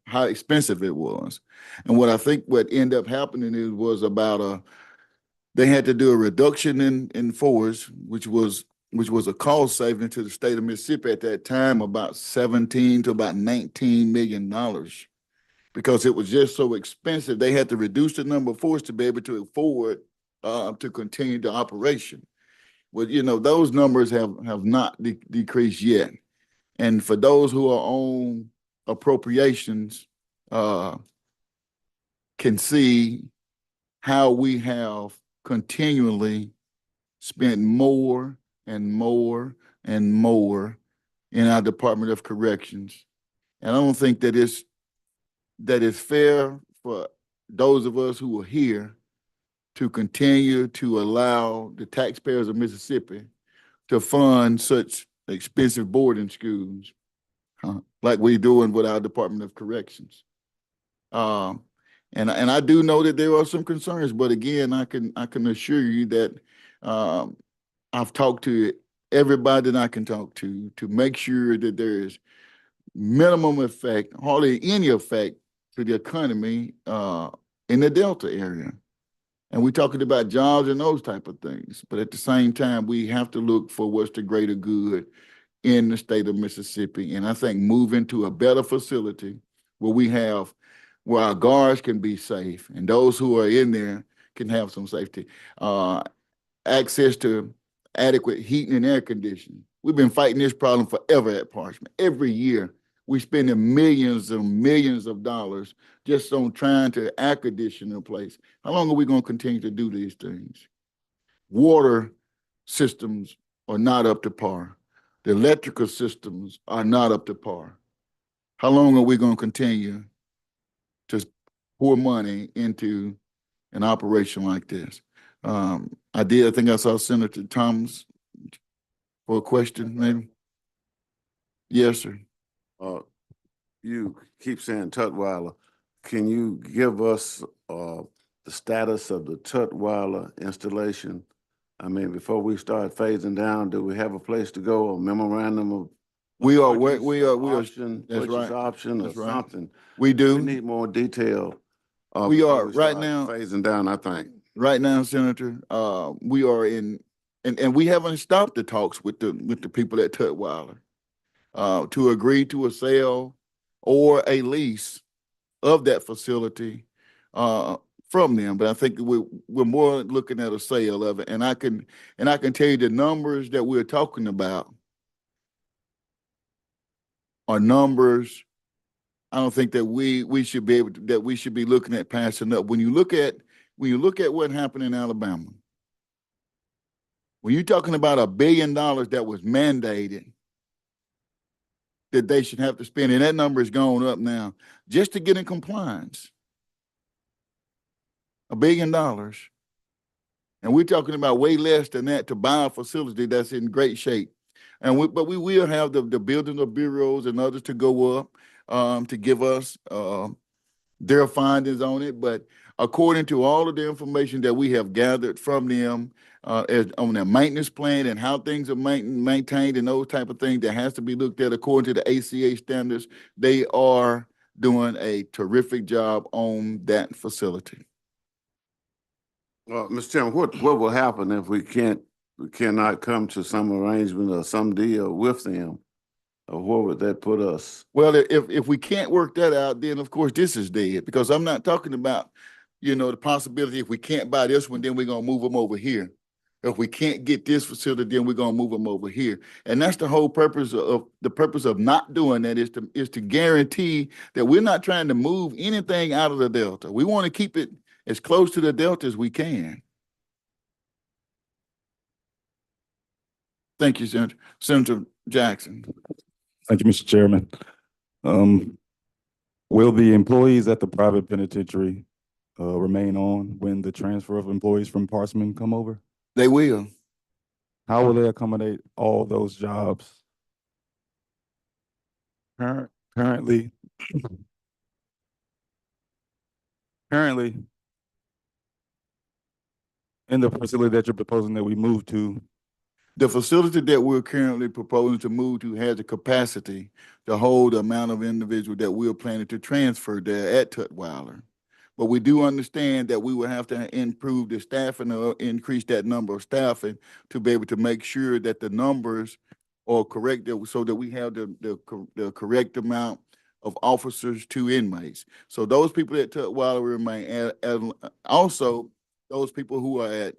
how expensive it was. And what I think what ended up happening was about they had to do a reduction in force, which was a cost saving to the state of Mississippi at that time, about $17 to about $19 million, because it was just so expensive. They had to reduce the number of force to be able to afford to continue the operation. Well, you know, those numbers have not decreased yet. And for those who are on appropriations, can see how we have continually spent more and more and more in our Department of Corrections. And I don't think that it's fair for those of us who are here to continue to allow the taxpayers of Mississippi to fund such expensive boarding schools like we're doing with our Department of Corrections. And I do know that there are some concerns, but again, I can assure you that I've talked to everybody that I can talk to make sure that there is minimum effect, hardly any effect to the economy in the Delta area. And we're talking about jobs and those type of things. But at the same time, we have to look for what's the greater good in the state of Mississippi. And I think moving to a better facility where our guards can be safe and those who are in there can have some safety, access to adequate heating and air conditioning. We've been fighting this problem forever at Parchman. Every year, we're spending millions and millions of dollars just on trying to air condition a place. How long are we going to continue to do these things? Water systems are not up to par. The electrical systems are not up to par. How long are we going to continue to pour money into an operation like this? I think I saw Senator Thomas for a question, maybe. Yes, sir. You keep saying Tutwiler. Can you give us the status of the Tutwiler installation? I mean, before we start phasing down, do we have a place to go, a memorandum of? We are, purchase, we are, option, that's purchase right. option or That's right. something? We We do. need more detail. We before are, right start now- Phasing down, I think. Right now, Senator, we are in, and we haven't stopped the talks with the people at Tutwiler to agree to a sale or a lease of that facility from them. But I think we're more looking at a sale of it. And I can tell you the numbers that we're talking about are numbers I don't think that we should be able to, that we should be looking at passing up. When you look at what happened in Alabama, when you're talking about $1 billion that was mandated that they should have to spend, and that number has gone up now just to get in compliance. $1 billion. And we're talking about way less than that to buy a facility that's in great shape. But we will have the building of bureaus and others to go up to give us their findings on it. But according to all of the information that we have gathered from them on their maintenance plan and how things are maintained and those type of things that has to be looked at according to the ACA standards, they are doing a terrific job on that facility. Well, Mr. Chairman, what will happen if we cannot come to some arrangement or some deal with them? Or where would that put us? Well, if we can't work that out, then of course this is dead, because I'm not talking about, the possibility if we can't buy this one, then we're gonna move them over here. If we can't get this facility, then we're gonna move them over here. And that's the whole purpose of not doing that is to guarantee that we're not trying to move anything out of the Delta. We want to keep it as close to the Delta as we can. Thank you, Senator Jackson. Thank you, Mr. Chairman. Will the employees at the private penitentiary remain on when the transfer of employees from Parchman come over? They will. How will they accommodate all those jobs? Currently, in the facility that you're proposing that we move to, The facility that we're currently proposing to move to has the capacity to hold the amount of individuals that we're planning to transfer there at Tutwiler. But we do understand that we will have to improve the staffing or increase that number of staffing to be able to make sure that the numbers are correct, so that we have the correct amount of officers to inmates. So those people at Tutwiler remain, and also those people who are at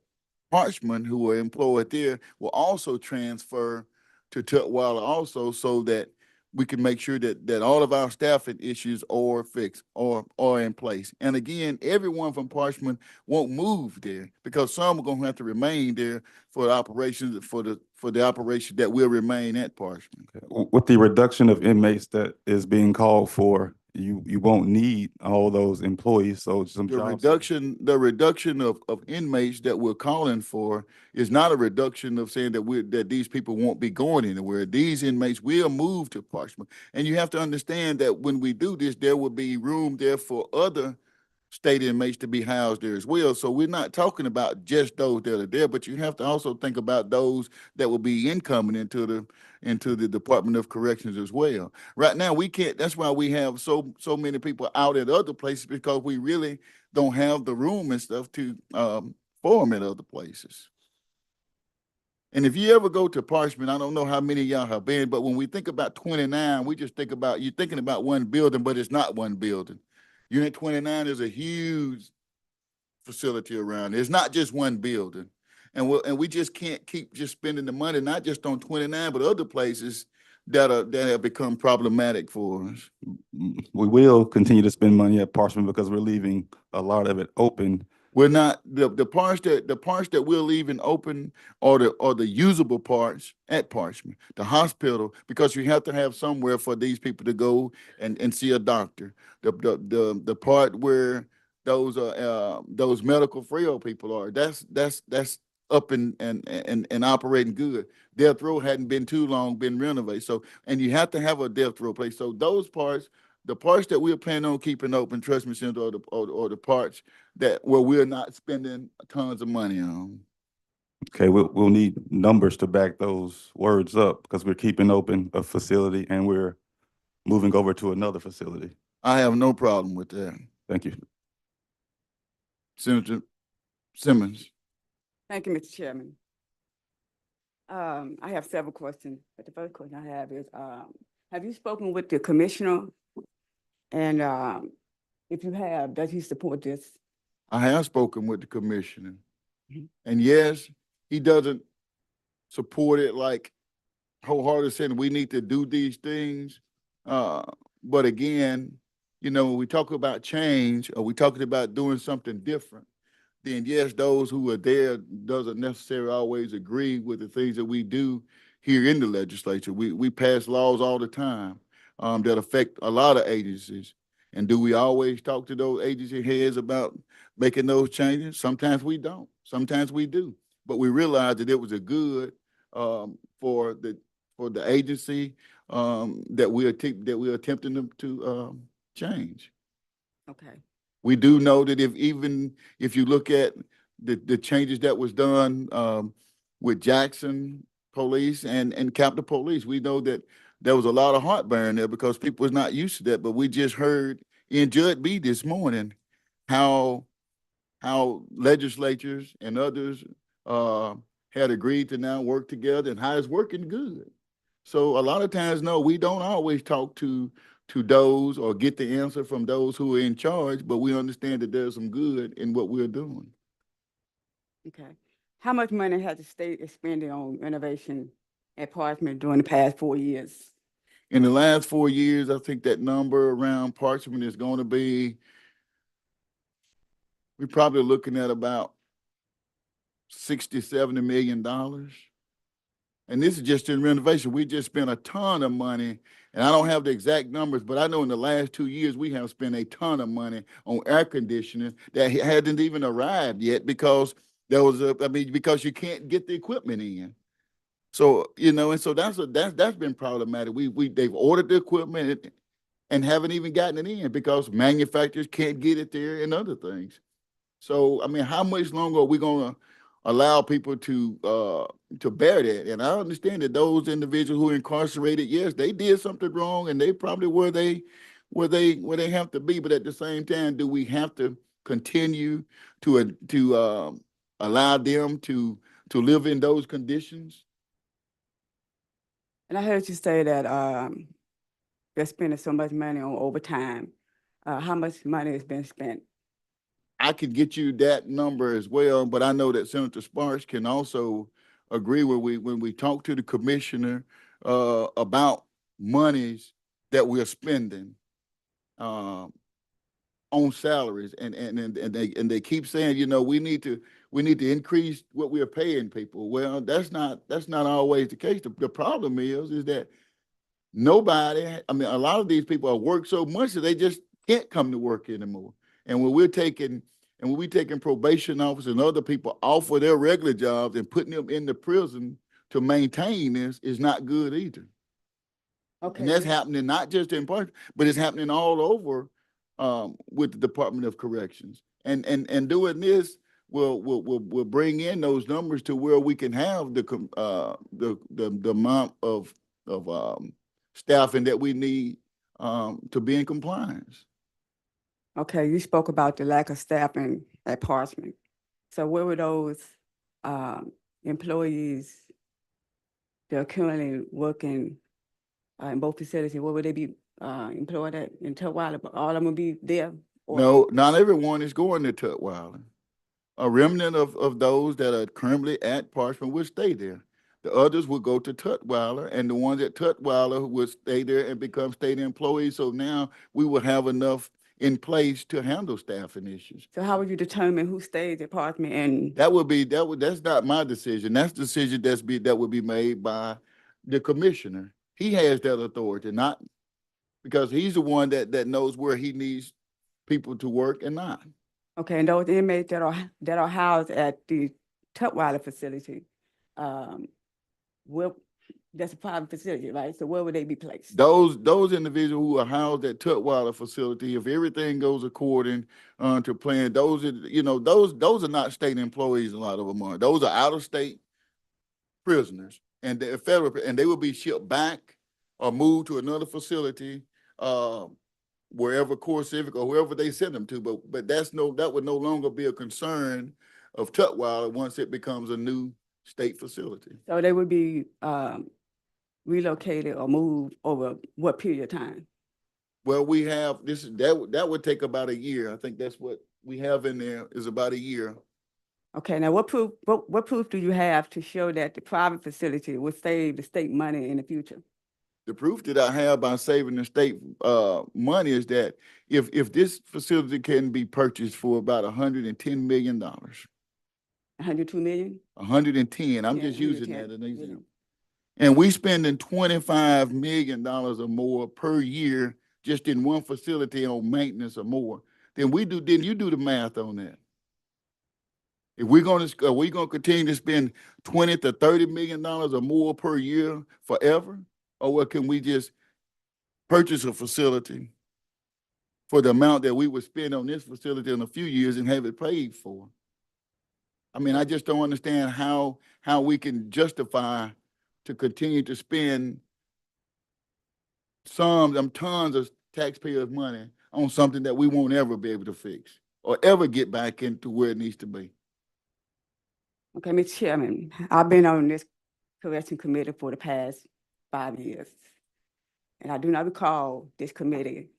Parchman who are employed there will also transfer to Tutwiler also, so that we can make sure that all of our staffing issues are fixed or are in place. And again, everyone from Parchman won't move there, because some are gonna have to remain there for the operations, for the operation that will remain at Parchman. with the reduction of inmates that is being called for, you won't need all those employees, so some The jobs. reduction of inmates that we're calling for is not a reduction of saying that these people won't be going anywhere. These inmates will move to Parchman. And you have to understand that when we do this, there will be room there for other state inmates to be housed there as well. So we're not talking about just those that are there, but you have to also think about those that will be incoming into the Department of Corrections as well. Right now, we can't, that's why we have so many people out at other places, because we really don't have the room and stuff to form at other places. And if you ever go to Parchman, I don't know how many of y'all have been, but when we think about 29, we just think about, you're thinking about one building, but it's not one building. Unit 29 is a huge facility around. It's not just one building. And we just can't keep just spending the money, not just on 29, but other places that have become problematic for us. We will continue to spend money at Parchman because we're leaving a lot of it open. We're not, the parts that we're leaving open are the usable parts at Parchman, the hospital, because you have to have somewhere for these people to go and see a doctor. The part where those medical frail people are, that's up and operating good. Death row hadn't been too long, been renovated. So, and you have to have a death row place. So those parts the parts that we're planning on keeping open, trust me, Senator, or the parts that where we're not spending tons of money on. Okay, we'll need numbers to back those words up because we're keeping open a facility and we're moving over to another facility. I have no problem with that. Thank you. Senator Simmons. Thank you, Mr. Chairman. I have several questions, but the first question I have is, have you spoken with the commissioner? And, if you have, does he support this? I have spoken with the commissioner. Mhm. And yes, he doesn't support it like wholeheartedly saying we need to do these things. But again, you know, when we talk about change or we talking about doing something different, then yes, those who are there doesn't necessarily always agree with the things that we do here in the legislature. We pass laws all the time that affect a lot of agencies. And do we always talk to those agency heads about making those changes? Sometimes we don't. Sometimes we do. But we realized that it was a good for the agency that we're attempting to change. Okay. We do know that if you look at the changes that was done with Jackson Police and Capitol Police, we know that there was a lot of heartburn there because people was not used to that. But we just heard in Judd B this morning how legislatures and others had agreed to now work together and how it's working good. So a lot of times, no, we don't always talk to those or get the answer from those who are in charge, but we understand that there's some good in what we're doing. Okay. How much money has the state expended on renovation at Parchman during the past 4 years? In the last 4 years, I think that number around Parchman is going to be, we're probably looking at about $60–70 million. And this is just in renovation. We just spent a ton of money, and I don't have the exact numbers, but I know in the last 2 years, we have spent a ton of money on air conditioning that hasn't even arrived yet because because you can't get the equipment in. So, you know, and so that's been problematic. They've ordered the equipment and haven't even gotten it in because manufacturers can't get it there and other things. So, I mean, how much longer are we gonna allow people to bear that? And I understand that those individuals who are incarcerated, yes, they did something wrong and they probably where they have to be. But at the same time, do we have to continue to allow them to live in those conditions? And I heard you say that they're spending so much money on overtime. How much money has been spent? I could get you that number as well, but I know that Senator Sparks can also agree when we talk to the commissioner about monies that we're spending on salaries, and they keep saying, you know, we need to increase what we are paying people. Well, that's not always the case. The problem is that nobody, I mean, a lot of these people have worked so much that they just can't come to work anymore. And when we're taking probation officers and other people off of their regular jobs and putting them in the prison to maintain this is not good either. Okay. And that's happening not just in part, but it's happening all over with the Department of Corrections. And doing this will bring in those numbers to where we can have the amount of staffing that we need to be in compliance. Okay, you spoke about the lack of staffing at Parchman. So where were those employees that are currently working in both facilities? Where would they be employed at in Tutwiler? But all of them will be there? Or- No, not everyone is going to Tutwiler. A remnant of those that are currently at Parchman will stay there. The others will go to Tutwiler, and the ones at Tutwiler will stay there and become state employees. So now we will have enough in place to handle staffing issues. So how would you determine who stays at Parchman and? That's not my decision. That's the decision that would be made by the commissioner. He has that authority, not because he's the one that knows where he needs people to work and not. Okay, and those inmates that are housed at the Tutwiler facility, where that's a private facility, right? So where would they be placed? Those individuals who are housed at Tutwiler facility, if everything goes according to plan, those are, those are not state employees, a lot of them are. Those are out-of-state prisoners, and they're federal, and they will be shipped back or moved to another facility, wherever Core Civic or wherever they send them to. But that would no longer be a concern of Tutwiler once it becomes a new state facility. So they would be relocated or moved over what period of time? Well, we have that would take about a year. I think that's what we have in there is about a year. Okay, now what proof do you have to show that the private facility will save the state money in the future? The proof that I have by saving the state money is that if this facility can be purchased for about $110 million, 102 million? 110, I'm Yeah, just using 110 that as an million. example. And we spending $25 million or more per year just in one facility on maintenance or more. Then you do the math on that. If are we gonna continue to spend $20 to $30 million or more per year forever? Or what, can we just purchase a facility for the amount that we would spend on this facility in a few years and have it paid for? I mean, I just don't understand how we can justify to continue to spend tons of taxpayers' money on something that we won't ever be able to fix or ever get back into where it needs to be. Okay, Mr. Chairman, I've been on this correction committee for the past 5 years. And I do not recall this committee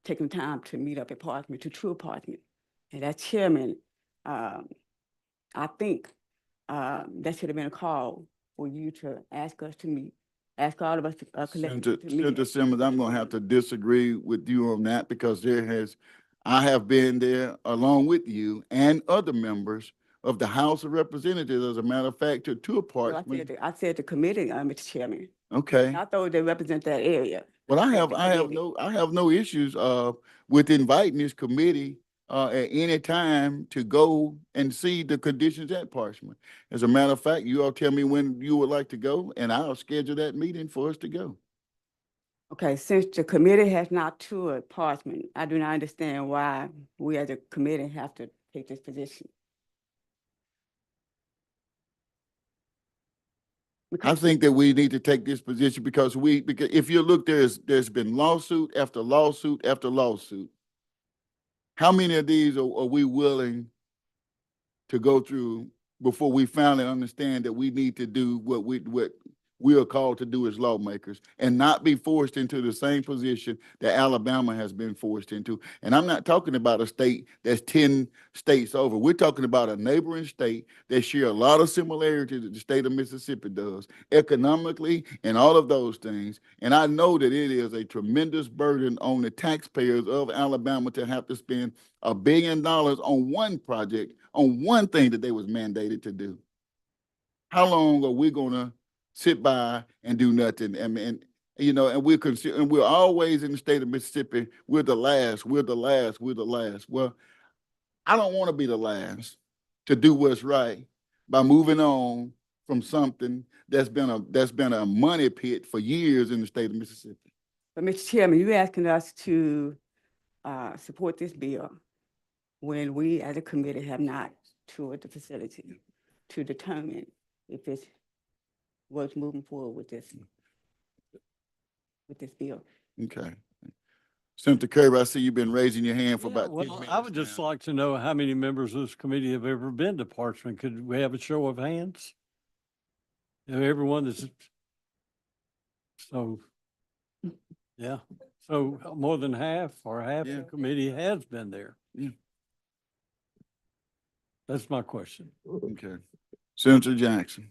taking time to meet up at Parchman, to True Parchman. And as chairman, I think that should have been a call for you to ask us to meet, ask all of us to collectively to meet. Senator Simmons, I'm gonna have to disagree with you on that because I have been there along with you and other members of the House of Representatives, as a matter of fact, to Well, Parchman. I said the committee, Mr. Chairman. Okay. I thought they represent that area. Well, I That's have the no issues with inviting this committee at any time to go and see the conditions at Parchman. As a matter of fact, you all tell me when you would like to go, and I'll schedule that meeting for us to go. Okay, since the committee has not toured Parchman, I do not understand why we as a committee have to take this position. I think that we need to take this position because if you look, there's been lawsuit after lawsuit after lawsuit. How many of these are we willing to go through before we finally understand that we need to do what we are called to do as lawmakers and not be forced into the same position that Alabama has been forced into? And I'm not talking about a state that's 10 states over. We're talking about a neighboring state that share a lot of similarities that the state of Mississippi does economically and all of those things. And I know that it is a tremendous burden on the taxpayers of Alabama to have to spend $1 billion on one project, on one thing that they was mandated to do. How long are we gonna sit by and do nothing? And we're always in the state of Mississippi, we're the last. Well, I don't want to be the last to do what's right by moving on from something that's been a money pit for years in the state of Mississippi. But Mr. Chairman, you asking us to support this bill when we as a committee have not toured the facility to determine if it's worth moving forward with this bill. Okay. Senator Kirby, I see you've been raising your hand for Yeah, about 10 well, minutes I would just now. like to know how many members of this committee have ever been to Parchman. Could we have a show of hands? Everyone that's, so, yeah, so more than half or half Yeah. the committee has been there. Yeah. That's my question. Okay. Senator Jackson.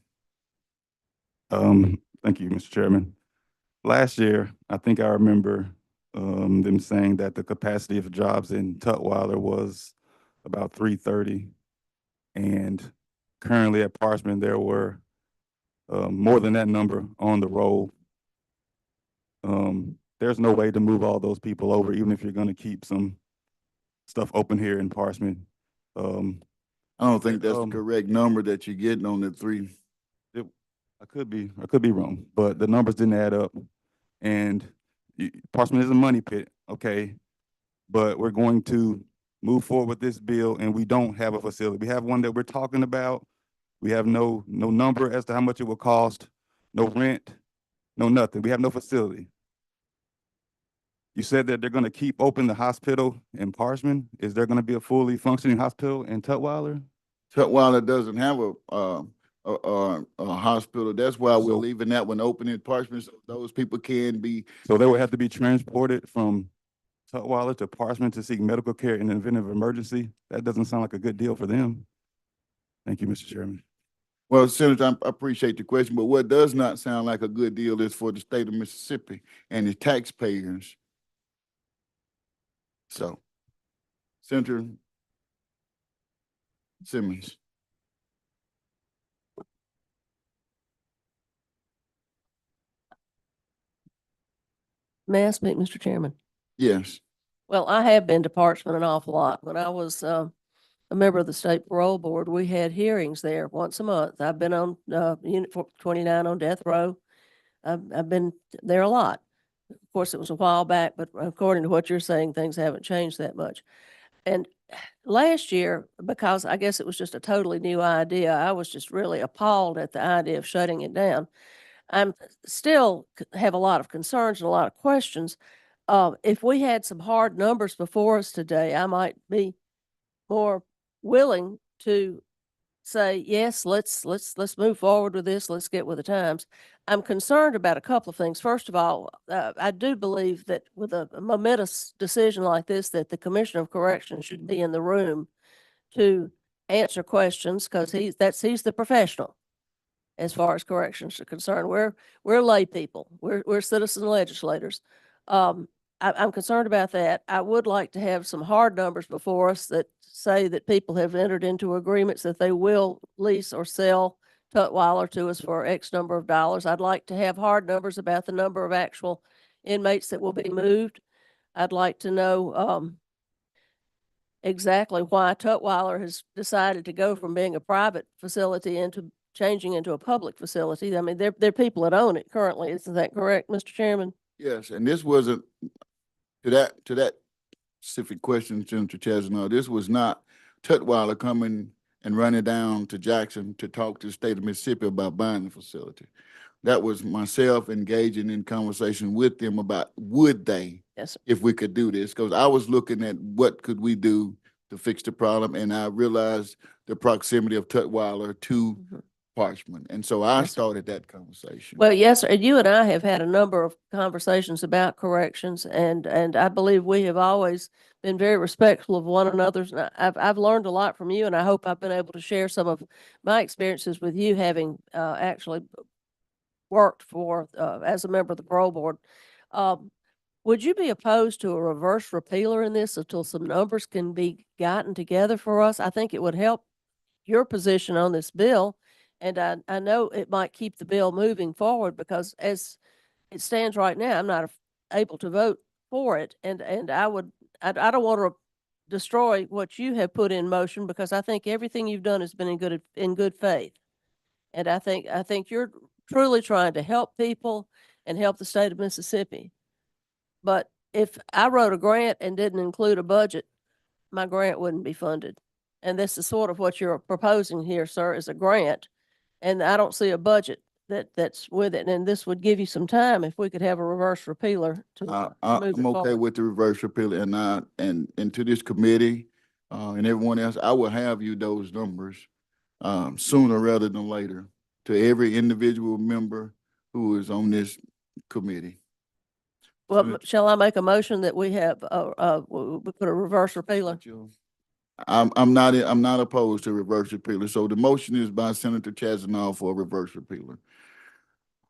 Thank you, Mr. Chairman. Last year, I think I remember them saying that the capacity of jobs in Tutwiler was about 330. And currently at Parchman, there were more than that number on the roll. There's no way to move all those people over, even if you're going to keep some stuff open here in Parchman. I don't think that's the correct number that you're getting on the three. I could be wrong, but the numbers didn't add up. And Parchman is a money pit, okay? But we're going to move forward with this bill and we don't have a facility. We have one that we're talking about. We have no number as to how much it will cost, no rent, no nothing. We have no facility. You said that they're gonna keep open the hospital in Parchman. Is there gonna be a fully functioning hospital in Tutwiler? Tutwiler doesn't have a hospital. That's why we're So- leaving that one open in Parchman, so those people can be. So they would have to be transported from Tutwiler to Parchman to seek medical care in the event of emergency? That doesn't sound like a good deal for them. Thank you, Mr. Chairman. Well, Senator, I appreciate the question, but what does not sound like a good deal is for the state of Mississippi and the taxpayers. So, Senator Simmons. May I speak, Mr. Chairman? Yes. Well, I have been to Parchman an awful lot. When I was a member of the State Parole Board, we had hearings there once a month. I've been on Unit 29 on death row. I've been there a lot. Of course, it was a while back, but according to what you're saying, things haven't changed that much. And last year, because I guess it was just a totally new idea, I was just really appalled at the idea of shutting it down. I'm still have a lot of concerns and a lot of questions. If we had some hard numbers before us today, I might be more willing to say, yes, let's move forward with this. Let's get with the times. I'm concerned about a couple of things. First of all, I do believe that with a momentous decision like this, that the Commissioner of Corrections should be in the room to answer questions because he's the professional as far as corrections are concerned. We're lay people. We're citizen legislators. I'm concerned about that. I would like to have some hard numbers before us that say that people have entered into agreements that they will lease or sell Tutwiler to us for X number of dollars. I'd like to have hard numbers about the number of actual inmates that will be moved. I'd like to know exactly why Tutwiler has decided to go from being a private facility into changing into a public facility. I mean, they're people that own it currently. Isn't that correct, Mr. Chairman? Yes, and this wasn't, to that specific question, Senator Chazanau, this was not Tutwiler coming and running down to Jackson to talk to the state of Mississippi about buying the facility. That was myself engaging in conversation with them about would they, Yes, sir. if we could do this, because I was looking at what could we do to fix the problem, and I realized the proximity of Tutwiler to Mhm. Parchman, and so I Yes, sir. started that conversation. Well, yes, sir. And you and I have had a number of conversations about corrections, and I believe we have always been very respectful of one another's. And I've learned a lot from you, and I hope I've been able to share some of my experiences with you, having actually worked for as a member of the parole board. Would you be opposed to a reverse repealer in this until some numbers can be gotten together for us? I think it would help your position on this bill. And I know it might keep the bill moving forward because as it stands right now, I'm not able to vote for it. And I don't want to destroy what you have put in motion because I think everything you've done has been in good faith. And I think you're truly trying to help people and help the state of Mississippi. But if I wrote a grant and didn't include a budget, my grant wouldn't be funded. And this is sort of what you're proposing here, sir, is a grant. And I don't see a budget that's with it. And this would give you some time if we could have a reverse repealer to move it I'm okay forward. with the reverse repeal and to this committee, and everyone else, I will have you those numbers, sooner rather than later to every individual member who is on this committee. Well, shall I make a motion that we have, we put a reverse repealer? I'm not opposed to reverse repealer. So the motion is by Senator Chazanau for a reverse repealer.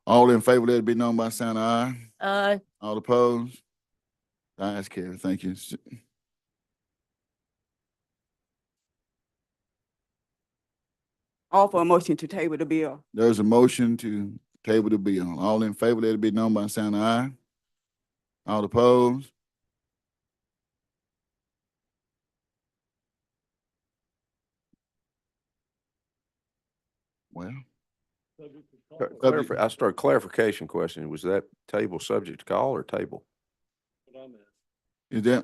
All in favor, let it be known by saying aye. Aye. All opposed? Ayes carry. Thank you. All for a motion to table the bill. There's a motion to table the bill. All in favor, let it be known by saying aye. All opposed? Well, I started clarification question. Was that table subject to call or table? Is that,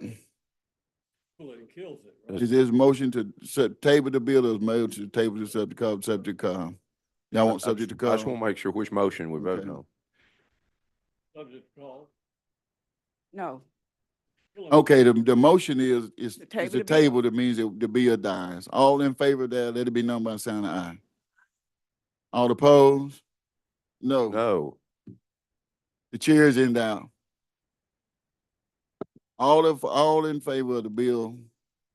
Kills it, right? is this motion to table the bill or is motion to table the subject call? Y'all want subject to I just call? want to make sure which motion we're voting Okay. on. Subject to call. No, Okay, the motion is To table the the bill. table, that means that the bill dies. All in favor of that, let it be known by the sign of aye. All opposed? No. No, The chair is in doubt. All in favor of the bill,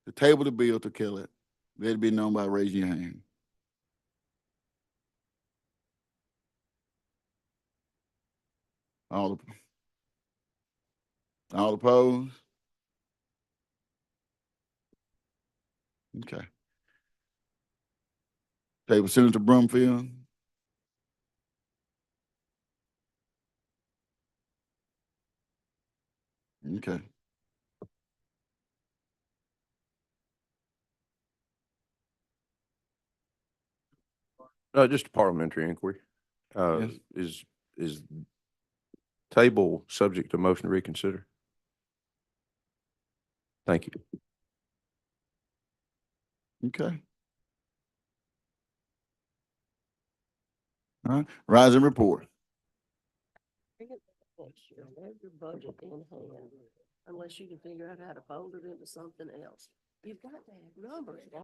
to table the bill to kill it, let it be known by raising your hand. All opposed? Okay. Table Senator Brumfield. Okay. just a parliamentary inquiry. Yes. Is table subject to motion to reconsider? Thank you. Okay. All right, rise and report. Your budget in hand, unless you can figure out how to fold it into something else. You've got to have numbers.